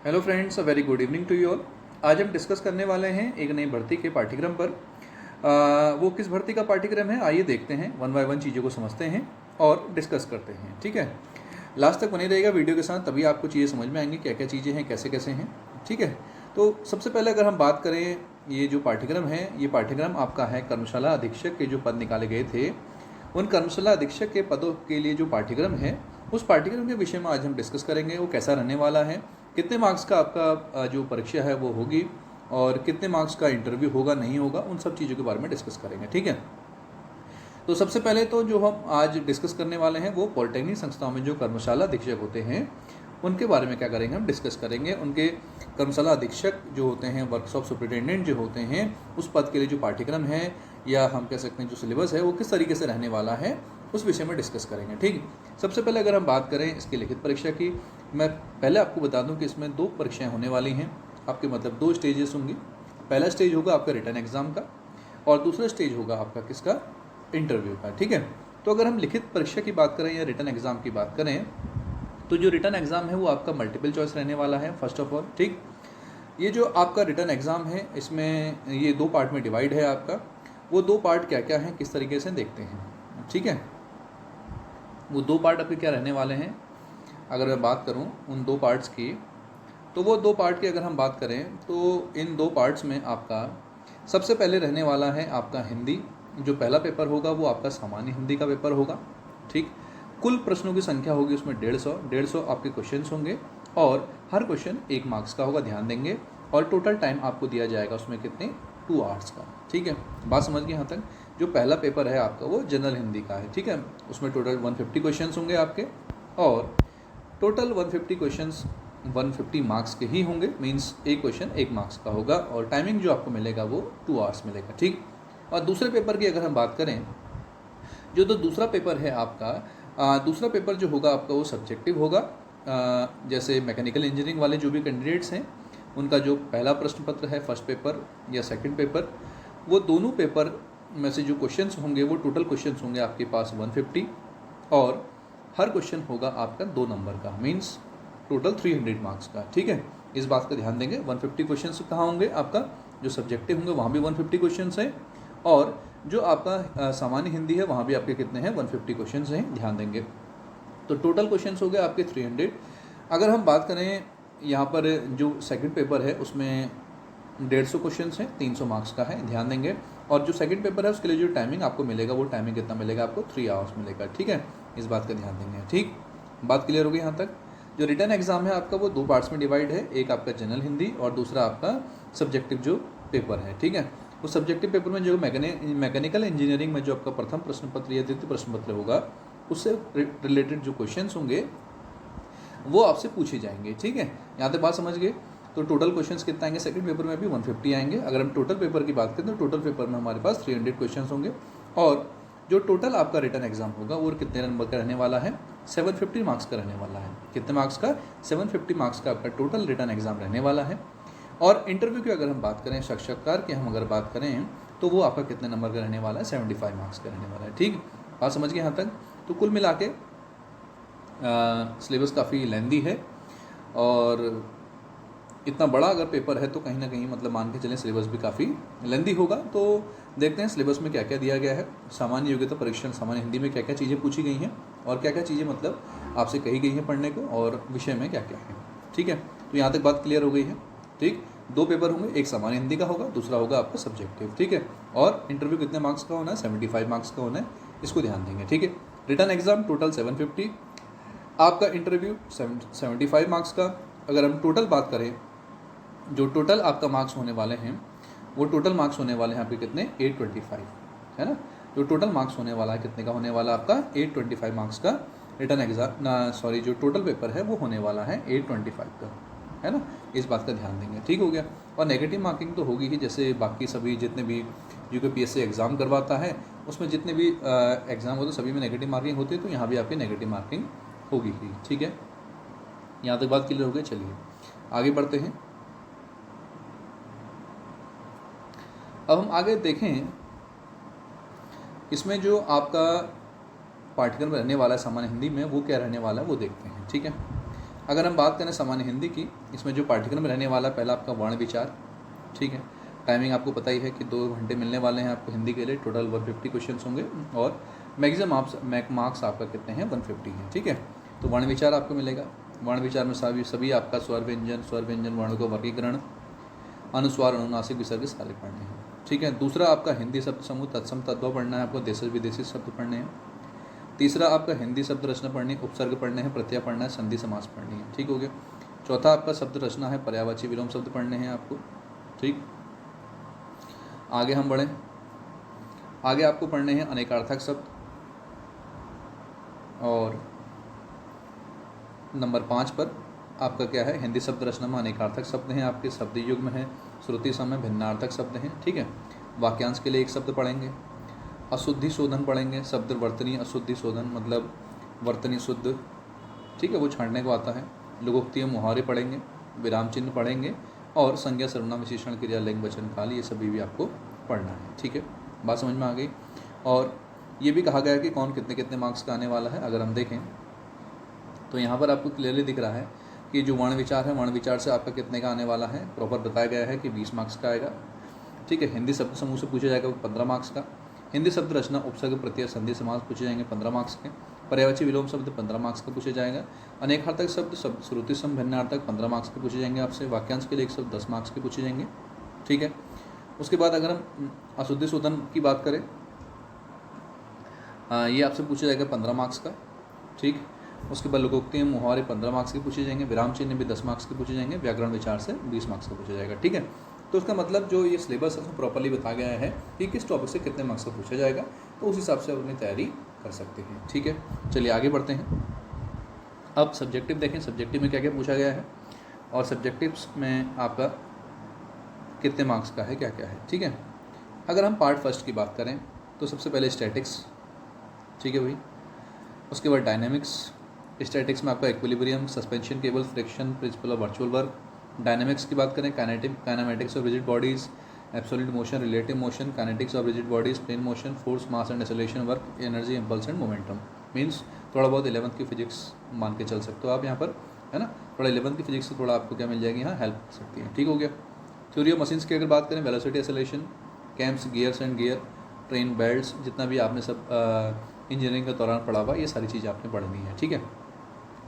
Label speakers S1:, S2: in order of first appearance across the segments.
S1: Hello friends, a very good evening to you all. आज हम discuss करने वाले हैं एक नई भर्ती के पाठ्यक्रम पर। वो किस भर्ती का पाठ्यक्रम है, आइए देखते हैं, वन बाय वन चीज़ों को समझते हैं और डिस्कस करते हैं। ठीक है, लास्ट तक बने रहेगा वीडियो के साथ, तभी आपको चीज़ें समझ में आएंगी क्या क्या चीज़ें हैं, कैसे कैसे हैं। ठीक है, तो सबसे पहले अगर हम बात करें, ये जो पाठ्यक्रम है, ये पाठ्यक्रम आपका है कर्मशाला अधीक्षक के जो पद निकाले गए थे, उन कर्मशाला अधीक्षक के पदों के लिए जो पाठ्यक्रम है, उस पाठ्यक्रम के विषय में आज हम डिस्कस करेंगे। वो कैसा रहने वाला है, कितने मार्क्स का आपका जो परीक्षा है वो होगी और कितने मार्क्स का इंटरव्यू होगा नहीं होगा, उन सब चीज़ों के बारे में डिस्कस करेंगे। ठीक है, तो सबसे पहले तो जो हम आज डिस्कस करने वाले हैं वो पॉलिटेक्निक संस्थाओं में जो कर्मशाला अधीक्षक होते हैं उनके बारे में क्या करेंगे, हम डिस्कस करेंगे। उनके कर्मशाला अधीक्षक जो होते हैं, वर्कशॉप सुपरिटेंडेंट जो होते हैं, उस पद के लिए जो पाठ्यक्रम है या हम कह सकते हैं जो सिलेबस है वो किस तरीके से रहने वाला है, उस विषय में डिस्कस करेंगे। ठीक, सबसे पहले अगर हम बात करें इसकी लिखित परीक्षा की, मैं पहले आपको बता दूं कि इसमें 2 परीक्षाएं होने वाली हैं आपके, मतलब 2 स्टेजेस होंगी। पहला स्टेज होगा आपका रिटन एग्जाम का और दूसरा स्टेज होगा आपका किसका, इंटरव्यू का। ठीक है, तो अगर हम लिखित परीक्षा की बात करें या रिटन एग्जाम की बात करें, तो जो रिटन एग्जाम है वो आपका मल्टीपल चॉइस रहने वाला है फर्स्ट ऑफ ऑल। ठीक, ये जो आपका रिटन एग्जाम है इसमें ये 2 पार्ट में डिवाइड है आपका। वो 2 पार्ट क्या क्या हैं, किस तरीके से देखते हैं। ठीक है, वो 2 पार्ट आपके क्या रहने वाले हैं, अगर मैं बात करूं उन 2 पार्ट्स की, तो वो 2 पार्ट की अगर हम बात करें तो इन 2 पार्ट्स में आपका सबसे पहले रहने वाला है आपका हिंदी। जो पहला पेपर होगा वो आपका सामान्य हिंदी का पेपर होगा। ठीक, कुल प्रश्नों की संख्या होगी उसमें 150 आपके क्वेश्चंस होंगे और हर क्वेश्चन 1 मार्क्स का होगा, ध्यान देंगे। और टोटल टाइम आपको दिया जाएगा उसमें कितने, 2 आवर्स का। ठीक है, बात समझ गए यहाँ तक। जो पहला पेपर है आपका वो जनरल हिंदी का है। ठीक है, उसमें टोटल 150 क्वेश्चंस होंगे आपके और टोटल 150 क्वेश्चंस 150 मार्क्स के ही होंगे, मींस एक क्वेश्चन 1 मार्क्स का होगा और टाइमिंग जो आपको मिलेगा वो 2 आवर्स मिलेगा। ठीक, और दूसरे पेपर की अगर हम बात करें, जो तो दूसरा पेपर है आपका, दूसरा पेपर जो होगा आपका वो सब्जेक्टिव होगा। जैसे मैकेनिकल इंजीनियरिंग वाले जो भी कैंडिडेट्स हैं उनका जो पहला प्रश्न पत्र है, फर्स्ट पेपर या सेकंड पेपर, वो दोनों पेपर में से जो क्वेश्चंस होंगे वो टोटल क्वेश्चंस होंगे आपके पास 150 और हर क्वेश्चन होगा आपका 2 नंबर का, मींस टोटल 300 मार्क्स का। ठीक है, इस बात का ध्यान देंगे। 150 क्वेश्चंस कहाँ होंगे, आपका जो सब्जेक्टिव होंगे वहाँ भी 150 क्वेश्चंस हैं और जो आपका सामान्य हिंदी है वहाँ भी आपके कितने हैं, 150 क्वेश्चंस हैं, ध्यान देंगे। तो टोटल क्वेश्चंस हो गए आपके 300। अगर हम बात करें यहाँ पर जो सेकंड पेपर है उसमें 150 क्वेश्चंस हैं, 300 मार्क्स का है, ध्यान देंगे। और जो सेकंड पेपर है उसके लिए जो टाइमिंग आपको मिलेगा वो टाइमिंग कितना मिलेगा आपको, 3 आवर्स मिलेगा। ठीक है, इस बात का ध्यान देंगे। ठीक, बात क्लियर हो गई यहाँ तक। जो रिटर्न एग्जाम है आपका वो 2 पार्ट्स में डिवाइड है, एक आपका जनरल हिंदी और दूसरा आपका सब्जेक्टिव जो पेपर है। ठीक है, उस सब्जेक्टिव पेपर में जो मैकेनिकल इंजीनियरिंग में जो आपका प्रथम प्रश्न पत्र या द्वितीय प्रश्न पत्र होगा उससे रिलेटेड जो क्वेश्चंस होंगे वो आपसे पूछे जाएंगे। ठीक है, यहाँ तक बात समझ गए। तो टोटल क्वेश्चंस कितना आएंगे, सेकंड पेपर में भी 150 आएंगे। अगर हम टोटल पेपर की बात करें तो टोटल पेपर में हमारे पास 300 क्वेश्चंस होंगे और जो टोटल आपका रिटर्न एग्जाम होगा वो कितने नंबर का रहने वाला है, 750 मार्क्स का रहने वाला है। कितने मार्क्स का, 750 मार्क्स का आपका टोटल रिटर्न एग्जाम रहने वाला है। और इंटरव्यू की अगर हम बात करें, साक्षात्कार की हम अगर बात करें तो वो आपका कितने नंबर का रहने वाला है, 75 मार्क्स का रहने वाला है। ठीक, बात समझ गए यहाँ तक। तो कुल मिला के सिलेबस काफ़ी लेंदी है और इतना बड़ा अगर पेपर है तो कहीं ना कहीं मतलब मान के चलें सिलेबस भी काफ़ी लेंदी होगा। तो देखते हैं सिलेबस में क्या क्या दिया गया है, सामान्य योग्यता परीक्षण सामान्य हिंदी में क्या क्या चीज़ें पूछी गई हैं और क्या क्या चीज़ें मतलब आपसे कही गई हैं पढ़ने को और विषय में क्या क्या है। ठीक है, तो यहाँ तक बात क्लियर हो गई है। ठीक, 2 पेपर होंगे, एक सामान्य हिंदी का होगा, दूसरा होगा आपका सब्जेक्टिव। ठीक है, और इंटरव्यू कितने मार्क्स का होना है, 75 मार्क्स का होना है, इसको ध्यान देंगे। ठीक है, रिटर्न एग्जाम टोटल 750, आपका इंटरव्यू 75 मार्क्स का। अगर हम टोटल बात करें, जो टोटल आपका मार्क्स होने वाले हैं वो टोटल मार्क्स होने वाले हैं आपके कितने, 825 है ना। जो टोटल मार्क्स होने वाला है कितने का होने वाला आपका, 825 मार्क्स का रिटर्न एग्जाम जो टोटल पेपर है वो होने वाला है 825 का, है ना। इस बात का ध्यान देंगे। ठीक हो गया। और नेगेटिव मार्किंग तो होगी ही, जैसे बाकी सभी जितने भी जो कि PSC एग्ज़ाम करवाता है उसमें जितने भी एग्ज़ाम होते सभी में नेगेटिव मार्किंग होती है, तो यहाँ भी आपकी नेगेटिव मार्किंग होगी ही। ठीक है, यहाँ तक बात क्लियर हो गई। चलिए आगे बढ़ते हैं। अब हम आगे देखें, इसमें जो आपका पाठ्यक्रम रहने वाला है सामान्य हिंदी में वो क्या रहने वाला है वो देखते हैं। ठीक है, अगर हम बात करें सामान्य हिंदी की, इसमें जो पाठ्यक्रम रहने वाला पहला आपका वर्ण विचार, ठीक है। टाइमिंग आपको पता ही है कि 2 घंटे मिलने वाले हैं आपको हिंदी के लिए। टोटल 150 क्वेश्चन होंगे और मैक्सिमम मार्क्स आपका कितने हैं, 150 हैं, ठीक है। तो वर्ण विचार आपको मिलेगा। वर्ण विचार में सभी आपका स्वर व्यंजन वर्ण का वर्गीकरण, अनुस्वार अनुनासिक विसर्ग सारे पढ़ने हैं, ठीक है। दूसरा आपका हिंदी शब्द समूह तत्सम तद्भव पढ़ना है आपको, देशी विदेशी शब्द पढ़ने हैं। तीसरा आपका हिंदी शब्द रचना पढ़नी, उपसर्ग पढ़ने हैं, प्रत्यय पढ़ना है, संधि समास पढ़नी है, ठीक हो गया। चौथा आपका शब्द रचना है, पर्यायवाची विलोम शब्द पढ़ने हैं आपको, ठीक। आगे हम बढ़ें, आगे आपको पढ़ने हैं अनेकार्थक शब्द। और नंबर 5 पर आपका क्या है, हिंदी शब्द रचना में अनेकार्थक शब्द हैं आपके, शब्द युग्म है, श्रुति समय भिन्नार्थक शब्द हैं, ठीक है। वाक्यांश के लिए एक शब्द पढ़ेंगे। अशुद्धि शोधन पढ़ेंगे, शब्द वर्तनी अशुद्धि शोधन मतलब वर्तनी शुद्ध, ठीक है, वो छाँटने को आता है। लोकोक्ति मुहावरे पढ़ेंगे, विराम चिन्ह पढ़ेंगे और संज्ञा सर्वनाम विशेषण क्रिया लिंग वचन काल, ये सभी भी आपको पढ़ना है, ठीक है। बात समझ में आ गई। और ये भी कहा गया है कि कौन कितने कितने मार्क्स का आने वाला है। अगर हम देखें तो यहाँ पर आपको क्लियरली दिख रहा है कि जो वर्ण विचार है, वर्ण विचार से आपका कितने का आने वाला है, प्रॉपर बताया गया है कि 20 मार्क्स का आएगा, ठीक है। हिंदी शब्द समूह से पूछा जाएगा 15 मार्क्स का। हिंदी शब्द रचना उपसर्ग प्रत्यय संधि समास पूछे जाएंगे 15 मार्क्स के। पर्यायवाची विलोम शब्द 15 मार्क्स का पूछा जाएगा। अनेकार्थक शब्द श्रुति सम भिन्नार्थक 15 मार्क्स के पूछे जाएंगे आपसे। वाक्यांश के लिए एक शब्द 10 मार्क्स के पूछे जाएंगे, ठीक है। उसके बाद अगर हम अशुद्धि शोधन की बात करें, ये आपसे पूछा जाएगा 15 मार्क्स का, ठीक। उसके बाद लोकोक्ति मुहावरे 15 मार्क्स के पूछे जाएंगे। विराम चिन्ह भी 10 मार्क्स के पूछे जाएंगे। व्याकरण विचार से 20 मार्क्स का पूछा जाएगा, ठीक है। तो उसका मतलब जो ये सिलेबस है प्रॉपर्ली बताया गया है कि किस टॉपिक से कितने मार्क्स का पूछा जाएगा, तो उस हिसाब से आप अपनी तैयारी कर सकते हैं, ठीक है। चलिए आगे बढ़ते हैं। अब सब्जेक्टिव देखें, सब्जेक्टिव में क्या क्या पूछा गया है और सब्जेक्टिव्स में आपका कितने मार्क्स का है, क्या क्या है, ठीक है। अगर हम पार्ट फर्स्ट की बात करें तो सबसे पहले स्टैटिक्स, ठीक है भाई। उसके बाद डायनेमिक्स। स्टैटिक्स में आपका equilibrium, suspension cable, friction, principle of virtual work. Dynamics की बात करें kinematics of rigid bodies, absolute motion, relative motion, kinetics of rigid bodies, plane motion, force, mass and acceleration, work, energy, impulse and momentum. Means थोड़ा बहुत 11th की physics मान के चल सकते हो आप यहाँ पर, है ना। थोड़ा 11th की फिजिक्स से थोड़ा आपको क्या मिल जाएगी, यहाँ हेल्प कर सकती है, ठीक हो गया। थ्योरी ऑफ मशीन्स की अगर बात करें, velocity, acceleration, camps, gears and gear, train, belts, जितना भी आपने सब इंजीनियरिंग के दौरान पढ़ा हुआ, ये सारी चीज़ें आपने पढ़नी है, ठीक है।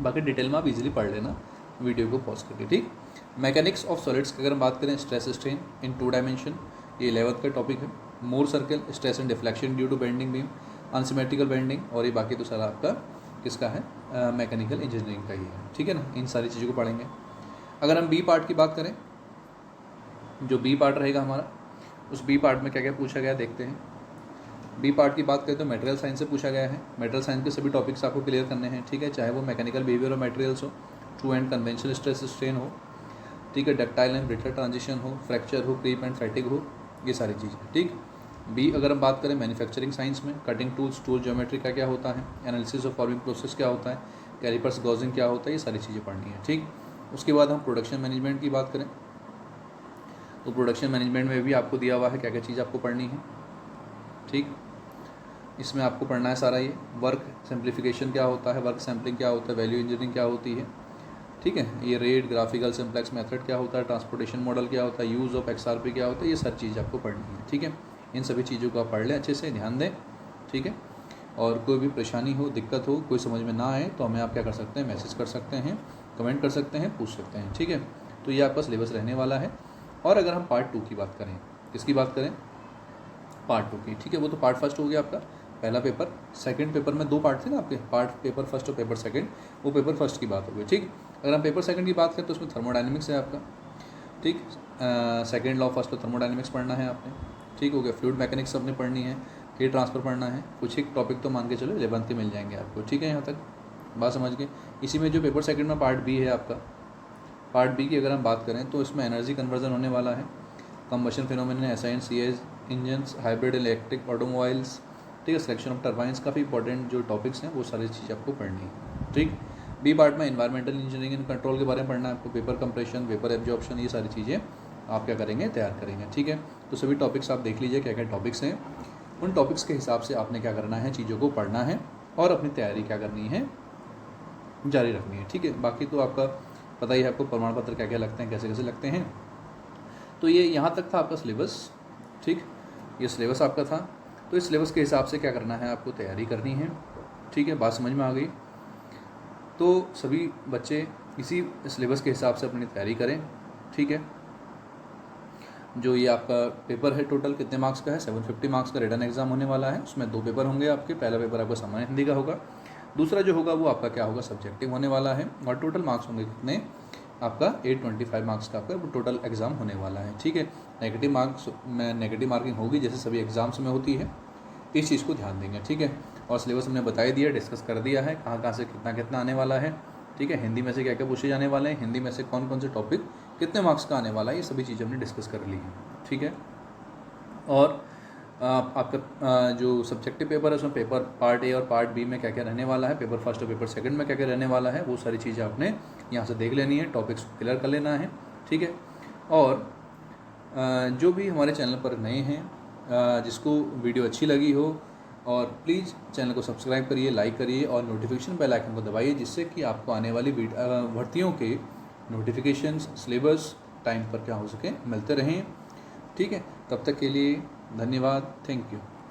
S1: बाकी डिटेल में आप इजीली पढ़ लेना वीडियो को पॉज करके, ठीक। मैकेनिक्स ऑफ सॉलिड्स की अगर हम बात करें, स्ट्रेस स्ट्रेन इन 2 डायमेंशन, ये 11th का टॉपिक है। Mohr circle, stress and deflection due to bending beam, unsymmetrical bending, और ये बाकी तो सारा आपका किसका है, मैकेनिकल इंजीनियरिंग का ही है, ठीक है ना। इन सारी चीज़ों को पढ़ेंगे। अगर हम बी पार्ट की बात करें, जो बी पार्ट रहेगा हमारा, उस बी पार्ट में क्या क्या पूछा गया देखते हैं। बी पार्ट की बात करें तो मटेरियल साइंस से पूछा गया है। मटेरियल साइंस के सभी टॉपिक्स आपको क्लियर करने हैं, ठीक है। चाहे वो मैकेनिकल बिहेवियर ऑफ मटेरियल्स हो, true and conventional stress strain हो, ठीक है, डक्टाइल एंड ब्रिटल ट्रांजिशन हो, फ्रैक्चर हो, क्रीप एंड फैटिग हो, ये सारी चीज़ें, ठीक। बी अगर हम बात करें मैन्युफैक्चरिंग साइंस में, कटिंग टूल्स, टूल ज्योमेट्री का क्या होता है, एनालिसिस ऑफ फॉर्मिंग प्रोसेस क्या होता है, कैलिपर्स गॉजिंग क्या होता है, ये सारी चीज़ें पढ़नी है, ठीक। उसके बाद हम प्रोडक्शन मैनेजमेंट की बात करें तो प्रोडक्शन मैनेजमेंट में भी आपको दिया हुआ है क्या क्या चीज़ आपको पढ़नी है, ठीक। इसमें आपको पढ़ना है सारा ये। वर्क सिंप्लीफिकेशन क्या होता है, वर्क सैम्पलिंग क्या होता है, वैल्यू इंजीनियरिंग क्या होती है, ठीक है। ये रेट, ग्राफिकल सिम्प्लेक्स मेथड क्या होता है, ट्रांसपोर्टेशन मॉडल क्या होता है, यूज़ ऑफ XRP क्या होता है, ये सारी चीज़ आपको पढ़नी है, ठीक है। इन सभी चीज़ों को आप पढ़ लें, अच्छे से ध्यान दें, ठीक है। और कोई भी परेशानी हो, दिक्कत हो, कोई समझ में ना आए तो हमें आप क्या कर सकते हैं, मैसेज कर सकते हैं, कमेंट कर सकते हैं, पूछ सकते हैं, ठीक है। तो ये आपका सिलेबस रहने वाला है। और अगर हम पार्ट 2 की बात करें, किसकी बात करें, पार्ट 2 की, ठीक है। वो तो पार्ट फर्स्ट हो गया आपका पहला पेपर। सेकंड पेपर में 2 पार्ट थे ना आपके, पार्ट पेपर फर्स्ट और पेपर सेकंड, वो पेपर फर्स्ट की बात हो गई, ठीक। अगर हम पेपर सेकंड की बात करें तो उसमें थर्मोडायनेमिक्स है आपका, ठीक। सेकंड लॉ फर्स्ट और थर्मोडायनेमिक्स पढ़ना है आपने, ठीक हो गया। फ्लूइड मैकेनिक्स अपने पढ़नी है, हीट ट्रांसफर पढ़ना है, कुछ एक टॉपिक तो मान के चलो 11th के मिल जाएंगे आपको, ठीक है। यहाँ तक बात समझ गए। इसी में जो पेपर सेकंड में पार्ट बी है आपका, पार्ट बी की अगर हम बात करें तो इसमें एनर्जी कन्वर्जन होने वाला है, combustion phenomena, SI CI engines, hybrid electric automobiles, ठीक है, सिलेक्शन ऑफ टर्बाइंस, काफ़ी इंपॉर्टेंट जो टॉपिक्स हैं वो सारी चीज़ आपको पढ़नी है, ठीक। बी पार्ट में इन्वायरमेंटल इंजीनियरिंग एंड कंट्रोल के बारे में पढ़ना है आपको, पेपर कंप्रेशन, वेपर एब्जॉर्प्शन, ये सारी चीज़ें आप क्या करेंगे, तैयार करेंगे, ठीक है। तो सभी टॉपिक्स आप देख लीजिए क्या क्या टॉपिक्स हैं, उन टॉपिक्स के हिसाब से आपने क्या करना है, चीज़ों को पढ़ना है और अपनी तैयारी क्या करनी है, जारी रखनी है, ठीक है। बाकी तो आपका पता ही है आपको प्रमाण पत्र क्या क्या लगते हैं, कैसे कैसे लगते हैं। तो ये यहाँ तक था आपका सिलेबस, ठीक। ये सिलेबस आपका था। तो इस सिलेबस के हिसाब से क्या करना है, आपको तैयारी करनी है, ठीक है। बात समझ में आ गई। तो सभी बच्चे इसी सिलेबस के हिसाब से अपनी तैयारी करें, ठीक है। जो ये आपका पेपर है टोटल कितने मार्क्स का है, 750 मार्क्स का रिटन एग्जाम होने वाला है। उसमें 2 पेपर होंगे आपके। पहला पेपर आपका सामान्य हिंदी का होगा, दूसरा जो होगा वो आपका क्या होगा, सब्जेक्टिव होने वाला है। और टोटल मार्क्स होंगे कितने, आपका 825 मार्क्स का आपका टोटल एग्जाम होने वाला है, ठीक है। नेगेटिव मार्क्स में नेगेटिव मार्किंग होगी जैसे सभी एग्जाम्स में होती है, इस चीज़ को ध्यान देंगे, ठीक है। और सिलेबस हमने बता ही दिया, डिस्कस कर दिया है कहाँ कहाँ से कितना कितना आने वाला है, ठीक है। हिंदी में से क्या क्या पूछे जाने वाले हैं, हिंदी में से कौन कौन से टॉपिक कितने मार्क्स का आने वाला है, ये सभी चीज़ें हमने डिस्कस कर ली हैं, ठीक है। और आपका जो सब्जेक्टिव पेपर है उसमें पेपर पार्ट ए और पार्ट बी में क्या क्या रहने वाला है, पेपर फर्स्ट और पेपर सेकंड में क्या क्या रहने वाला है, वो सारी चीज़ें आपने यहाँ से देख लेनी है, टॉपिक्स क्लियर कर लेना है, ठीक है। और जो भी हमारे चैनल पर नए हैं, जिसको वीडियो अच्छी लगी हो, और प्लीज़ चैनल को सब्सक्राइब करिए, लाइक करिए और नोटिफिकेशन बेल आइकन को दबाइए, जिससे कि आपको आने वाली भर्तियों के नोटिफिकेशंस, सिलेबस टाइम पर क्या हो सके मिलते रहें, ठीक है। तब तक के लिए धन्यवाद, थैंक यू।